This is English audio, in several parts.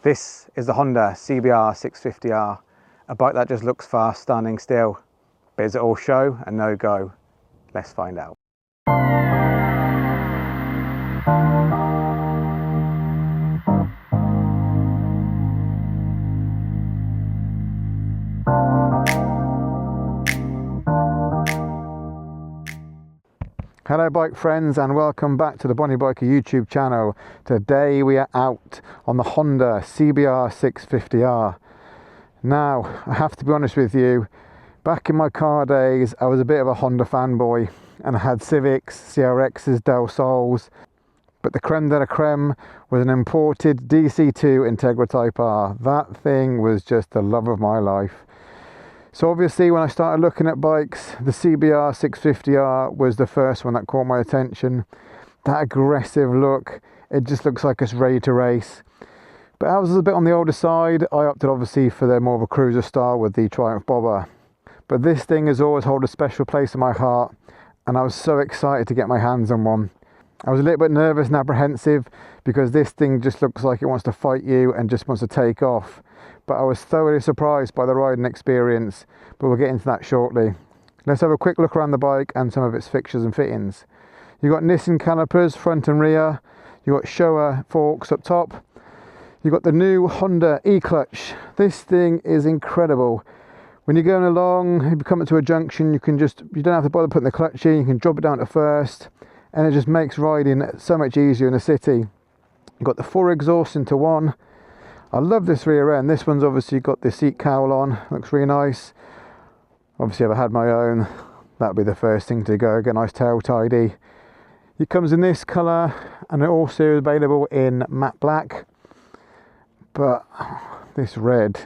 This is the Honda CBR650R, a bike that just looks fast standing still. But is it all show and no go? Let's find out. Hello bike friends, and welcome back to the Bonnie Biker YouTube channel. Today we are out on the Honda CBR650R. Now, I have to be honest with you, back in my car days I was a bit of a Honda fanboy and I had Civics, CRXs, Del Sols, but the creme de la creme was an imported DC2 Integra Type R. That thing was just the love of my life. So obviously when I started looking at bikes, the CBR650R was the first one that caught my attention. That aggressive look, it just looks like it's ready to race. But I was a bit on the older side. I opted obviously for the more of a cruiser style with the Triumph Bobber. But this thing has always held a special place in my heart, and I was so excited to get my hands on one. I was a little bit nervous and apprehensive because this thing just looks like it wants to fight you and just wants to take off. But I was thoroughly surprised by the riding experience, but we'll get into that shortly. Let's have a quick look around the bike and some of its fixtures and fittings. You've got Nissin calipers front and rear, you've got Showa forks up top, you've got the new Honda e-clutch. This thing is incredible. When you're going along, if you come to a junction, you don't have to bother putting the clutch in, you can drop it down to first, and it just makes riding so much easier in the city. You've got the 4 exhausts into one. I love this rear end. This one's obviously got the seat cowl on, looks really nice. Obviously if I had my own, that'd be the first thing to go, get a nice tail tidy. It comes in this colour, and it also is available in matte black. But this red,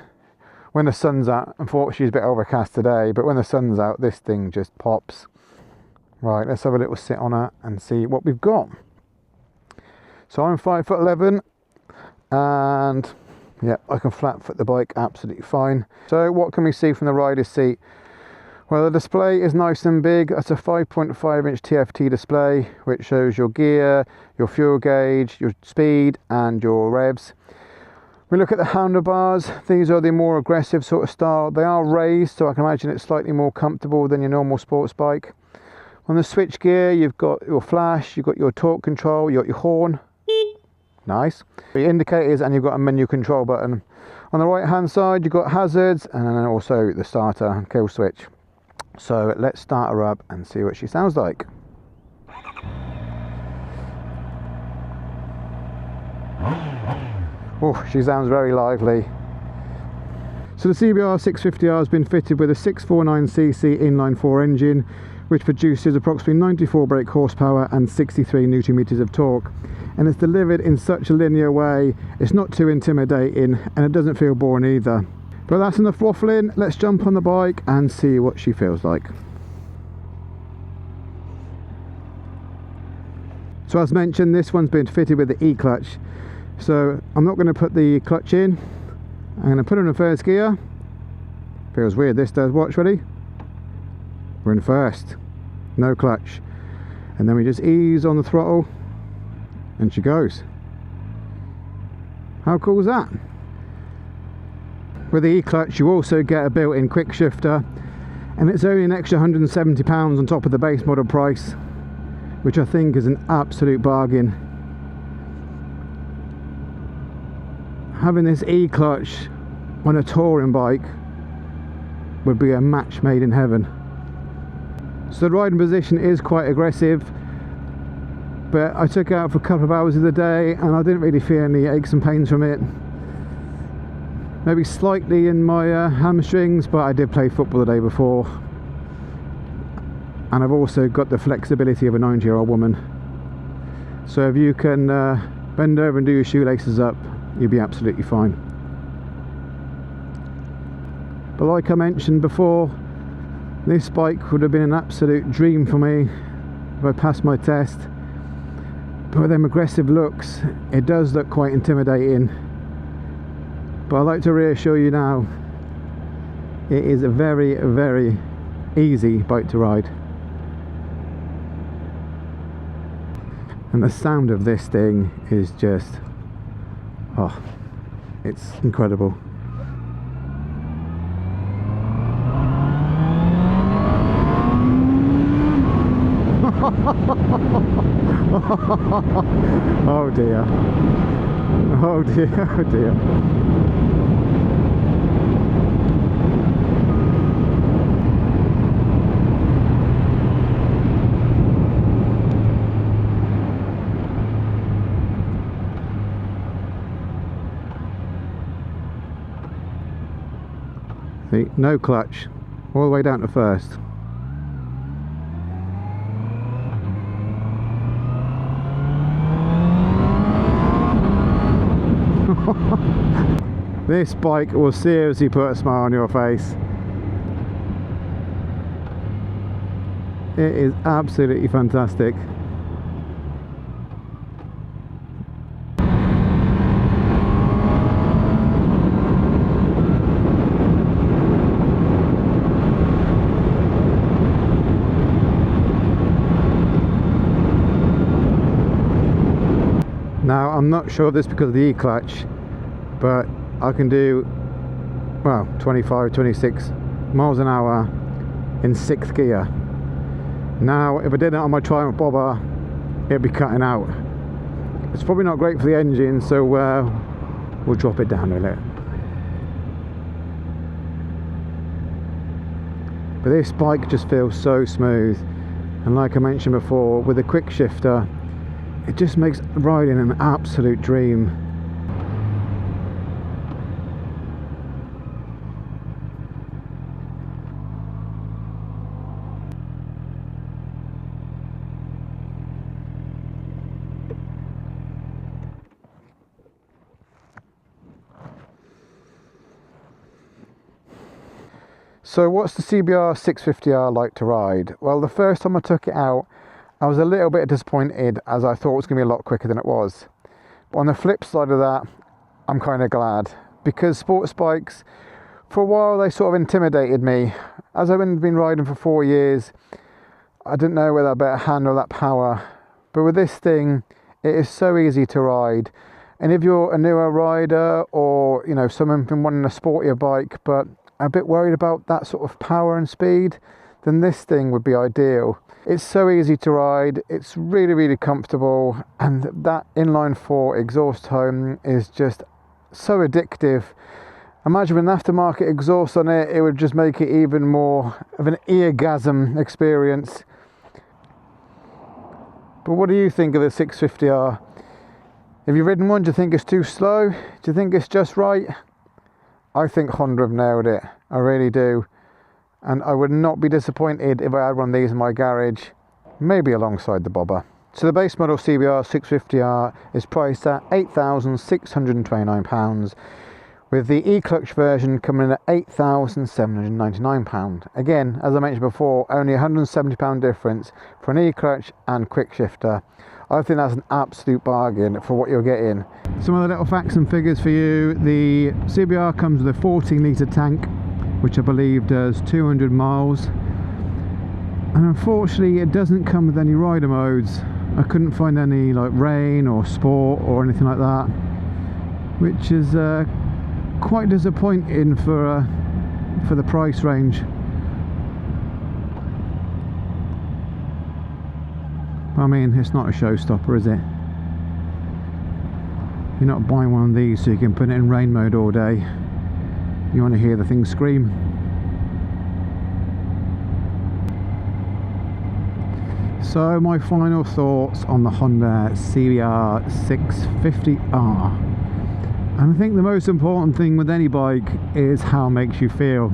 when the sun's out, unfortunately it's a bit overcast today, but when the sun's out, this thing just pops. Right, let's have a little sit on it and see what we've got. So I'm 5'11", and yeah, I can flat foot the bike absolutely fine. So what can we see from the rider's seat? Well, the display is nice and big. It's a 5.5-inch TFT display, which shows your gear, your fuel gauge, your speed, and your revs. We look at the handlebars. These are the more aggressive sort of style. They are raised, so I can imagine it's slightly more comfortable than your normal sports bike. On the switch gear, you've got your flash, you've got your torque control, you've got your horn. Nice. Your indicators, and you've got a menu control button. On the right hand side you've got hazards, and then also the starter and kill switch. So let's start her up and see what she sounds like. Oh, she sounds very lively. So the CBR650R has been fitted with a 649cc inline-four engine, which produces approximately 94 brake horsepower and 63 Nm of torque. And it's delivered in such a linear way, it's not too intimidating, and it doesn't feel boring either. But that's enough waffling. Let's jump on the bike and see what she feels like. So as mentioned, this one's been fitted with the e-clutch. So I'm not going to put the clutch in. I'm going to put it in first gear. Feels weird, this does. Watch, ready? We're in first. No clutch. And then we just ease on the throttle, and she goes. How cool is that? With the e-clutch you also get a built-in quick shifter, and it's only an extra £170 on top of the base model price, which I think is an absolute bargain. Having this e-clutch on a touring bike would be a match made in heaven. So the riding position is quite aggressive, but I took it out for a couple of hours of the day and I didn't really feel any aches and pains from it. Maybe slightly in my hamstrings, but I did play football the day before, and I've also got the flexibility of a 90-year-old woman. So if you can bend over and do your shoelaces up, you'll be absolutely fine. But like I mentioned before, this bike would have been an absolute dream for me if I passed my test. But with them aggressive looks, it does look quite intimidating. But I'd like to reassure you now, it is a very, very easy bike to ride. And the sound of this thing is just, oh, It's incredible. Oh dear. Oh dear, oh dear. See, no clutch, all the way down to first. This bike will seriously put a smile on your face. It is absolutely fantastic. Now I'm not sure if this is because of the E-clutch, but I can do, well, 25, 26 miles an hour in 6th gear. Now if I did it on my Triumph bobber, it'd be cutting out. It's probably not great for the engine, so we'll drop it down a little. But this bike just feels so smooth, and like I mentioned before, with the quick shifter, it just makes riding an absolute dream. So what's the CBR650R like to ride? Well, the first time I took it out, I was a little bit disappointed, as I thought it was going to be a lot quicker than it was. But on the flip side of that, I'm kind of glad, because sports bikes, for a while they sort of intimidated me. As I've been riding for 4 years, I didn't know whether I better handle that power. But with this thing, it is so easy to ride. And if you're a newer rider, or you know, someone been wanting a sportier bike but a bit worried about that sort of power and speed, then this thing would be ideal. It's so easy to ride, it's really, really comfortable, and that inline-four exhaust tone is just so addictive. Imagine with an aftermarket exhaust on it, it would just make it even more of an eargasm experience. But what do you think of the 650R? Have you ridden one? Do you think it's too slow? Do you think it's just right? I think Honda have nailed it, I really do. And I would not be disappointed if I had one of these in my garage, maybe alongside the bobber. So the base model CBR650R is priced at £8,629, with the E-clutch version coming in at £8,799. Again, as I mentioned before, only £170 difference for an E-clutch and quick shifter. I think that's an absolute bargain for what you're getting. Some other little facts and figures for you. The CBR comes with a 14-litre tank, which I believe does 200 miles. And unfortunately, it doesn't come with any rider modes. I couldn't find any like rain or sport or anything like that, which is quite disappointing for the price range. I mean, it's not a showstopper, is it? You're not buying one of these so you can put it in rain mode all day. You want to hear the thing scream. So my final thoughts on the Honda CBR650R. And I think the most important thing with any bike is how it makes you feel.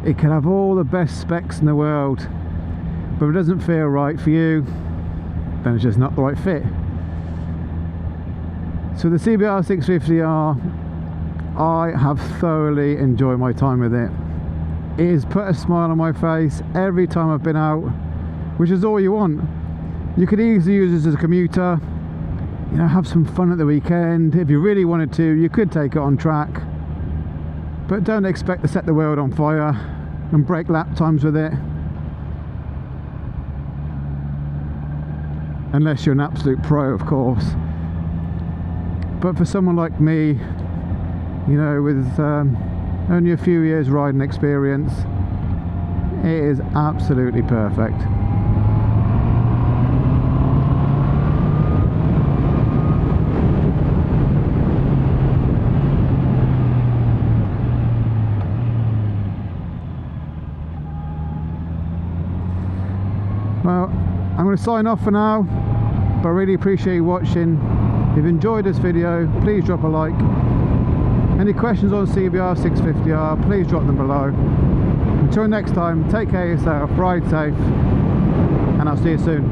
It can have all the best specs in the world, but if it doesn't feel right for you, then it's just not the right fit. So the CBR650R, I have thoroughly enjoyed my time with it. It has put a smile on my face every time I've been out, which is all you want. You could easily use this as a commuter, you know, have some fun at the weekend. If you really wanted to, you could take it on track, but don't expect to set the world on fire and break lap times with it, unless you're an absolute pro, of course. But for someone like me, You know, with only a few years riding experience, it is absolutely perfect. Well, I'm going to sign off for now, but I really appreciate you watching. If you've enjoyed this video, please drop a like. Any questions on CBR650R, please drop them below. Until next time, take care of yourself, ride safe, and I'll see you soon.